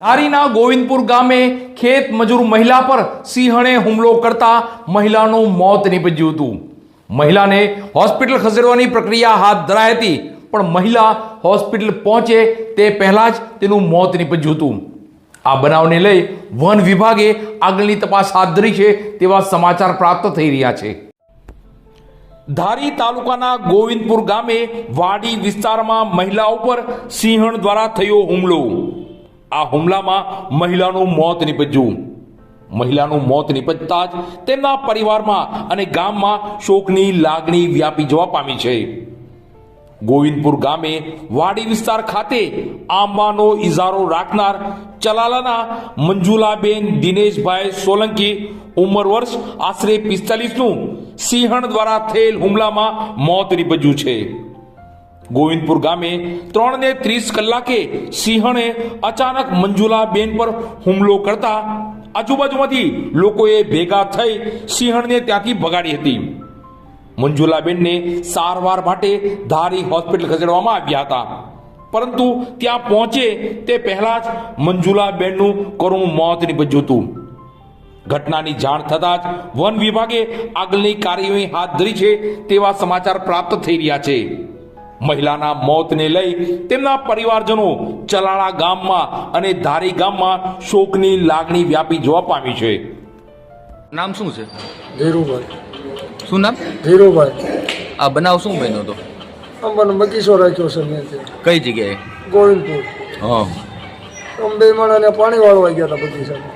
ધારીના ગોવિંદપુર ગામે ખેત મજૂર મહિલા પર સિંહણે હુમલો કરતા મહિલાનું મોત નીપજ્યું હતું। મહિલાને હોસ્પિટલ ખસેડવાની પ્રક્રિયા હાથ ધરાઈ હતી, પણ મહિલા હોસ્પિટલ પહોંચે તે પહેલા જ તેનું મોત નીપજ્યું હતું। આ બનાવને લઈ વન વિભાગે આગળની તપાસ હાથ ધરી છે તેવા સમાચાર પ્રાપ્ત થઈ રહ્યા છે। ધારી તાલુકાના ગોવિંદપુર ગામે વાડી વિસ્તારમાં મહિલા ઉપર સિંહણ દ્વારા થયો હુમલો। આ હુમલામાં મહિલાનું મોત નીપજ્યું। મહિલાનું મોત નીપજતા જ તેમના પરિવારમાં અને ગામમાં શોકની લાગણી વ્યાપી જવા પામી છે। ગોવિંદપુર ગામે વાડી વિસ્તાર ખાતે આંબાનો ઇજારો રાખનાર ચલાલાના મંજુલાબેન દિનેશભાઈ સોલંકી ઉંમર વર્ષ આશરે 45નું સિંહણ દ્વારા થયેલ હુમલામાં મોત નીપજ્યું છે। ગોવિંદપુર ગામે 3:30 કલાકે સિંહણે અચાનક મંજુલાબેન પર હુમલો કરતા આજુબાજુમાંથી લોકોએ ભેગા થઈ સિંહણને ત્યાંથી ભગાડી હતી। મંજુલાબેનને સારવાર માટે ધારી હોસ્પિટલ ખસેડવામાં આવ્યા હતા, પરંતુ ત્યાં પહોંચે તે પહેલા જ મંજુલાબેનનું કરુણ મોત નીપજ્યું હતું। ઘટનાની જાણ થતાં જ વન વિભાગે આગળની કાર્યવાહી હાથ ધરી છે તેવા સમાચાર પ્રાપ્ત થઈ રહ્યા છે। મહિલાના મોતને લઈ તેમના પરિવારજનો ચલાળા ગામમાં અને ધારી ગામમાં શોકની લાગણી વ્યાપી જવા પામી છે। નામ શું છે? ધીરુભાઈ। શું નામ? ધીરુભાઈ। આ બનાવ શું બન્યો હતો? અંબાનો બગીચો રાખ્યો છે મેં ત્યાં કઈ જગ્યાએ? ગોવિંદપુર। હા, અમે બે માણસને પાણી વાળવા ગયા હતા બગીચામાં।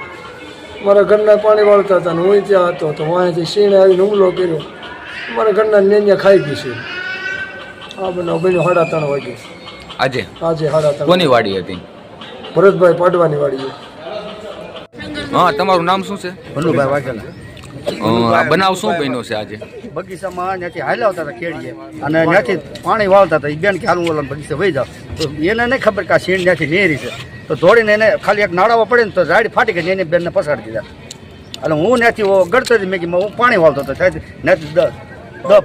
મારા ઘરના પાણી વાળતા હતા ને હું ત્યાં હતો તો વાંથી સિંહણે આવીને હુમલો કર્યો। મારા ઘરના નેન્યા ખાઈ ગઈ છે। આ બનાવ બન્યો 3:30 વાગે આજે? આજે 3:30। કોની વાડી હતી? ભરતભાઈ પાડવાની વાડી। હા, તમારું નામ શું છે? ભનુભાઈ વાઘેલા। આ બનાવ શું બન્યો છે આજે? બગીચામાં ત્યાંથી હાલ્યા આવતા હતા ખેડીએ અને ત્યાંથી પાણી વાળતા હતા। એ બેન કે હાલું ઓલા બગીચે વહી જાવ, તો એને નહીં ખબર કે આ સીણ ત્યાંથી નેરી છે, તો દોડીને એને ખાલી એક નાડાવા પડે ને તો રાડી ફાટી ગઈ, એને બેનને પસાડી દીધા। એટલે હું ત્યાંથી ગળતો હતી, મેં કીધું હું પાણી વાળતો હતો ત્યાંથી 10,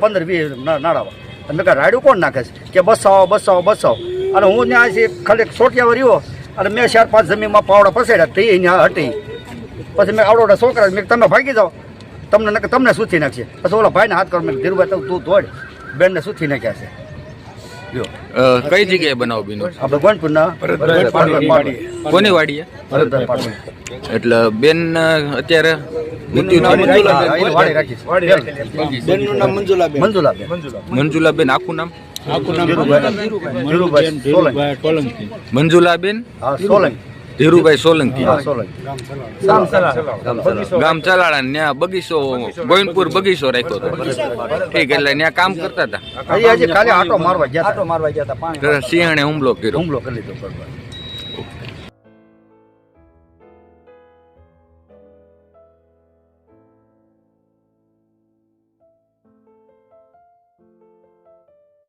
15, 20 નાડાવા। મેં કહ્યું રાડ્યું કોણ નાખે છે કે બસાવો બસાવો બસાવો। અને હું ત્યાંથી ખાલી એક સોટિયા રહ્યો અને મેં 4-5 જમીનમાં પાવડા પસાડ્યા, તે ત્યાં હટી। પછી મેં આવડોડા છોકરા મેં તમે ભાગી જાઓ, તમને સૂથી નાખશે। પછી ઓલા ભાઈને હાથ કરો, મેં ધીરુભાઈ તું દોડ, બેનને સૂથી નાખ્યા છે। જો કઈ જગ્યાએ બનાવ બન્યો? આપણે ગોવિંદપુરના કોની વાડીએ? ભરતભાઈ પાડવી। એટલે બેન અત્યારે મંજુલાબેન આખું નામ? ધીરુભાઈ સોલંકી। મંજુલાબેન હા સોલંકી। ધીરુભાઈ સોલંકી। હા સોલંકી। ગામ ચલાળા ત્યાં બગીચો ગોવિંદપુર બગીચો રાખ્યો હતો, ઠીક, એટલે ત્યાં કામ કરતા હતા। હજી ખાલી આટો મારવા ગયા હતા, સિંહણે હુમલો કર્યો। હુમલો કરી લીધો।